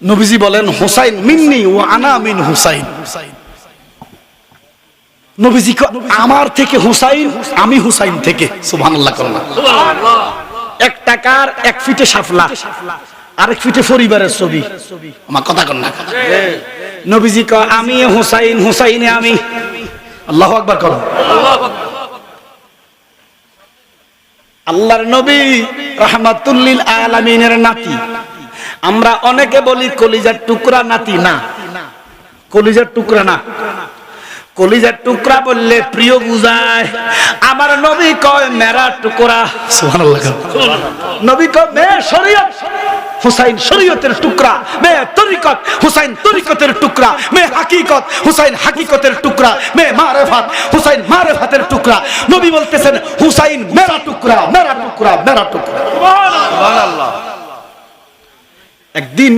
নবীজি বলেন হুসাইন মিন্নি ওয়া আনা মিন হুসাইন। নবীজি আমার থেকে হুসাইন, আমি হুসাইন থেকে। সুবহানাল্লাহ। এক টাকার এক ফিটে শাপলা, আরেক ফিটে পরিবারের ছবি। আমার কথা কন না। নবীজি কয় আমি হুসাইন, হুসাইনে আমি। আল্লাহু আকবার করো। আল্লাহর নবী রাহমাতুল লিল আলামিনের নাতি। আমরা অনেকে বলি কলিজার টুকরা নাতি, না, কলিজার টুকরা না। কলিজার টুকরা বললে প্রিয় বুঝায়। আমার নবী কয় মেরা টুকরা। সুবহানাল্লাহ। নবী কয় মে শরীয়ত, হুসাইন শরীয়তের টুকরা। মে তরিকত, হুসাইন তরিকতের টুকরা। মে হাকিকত, হুসাইন হাকিকতের টুকরা। মে মারেফাত, হুসাইন মারেফাতের টুকরা। নবী বলতেছেন হুসাইন মেরা টুকরা, মেরা টুকরা, মেরা টুকরা। সুবহানাল্লাহ। একদিন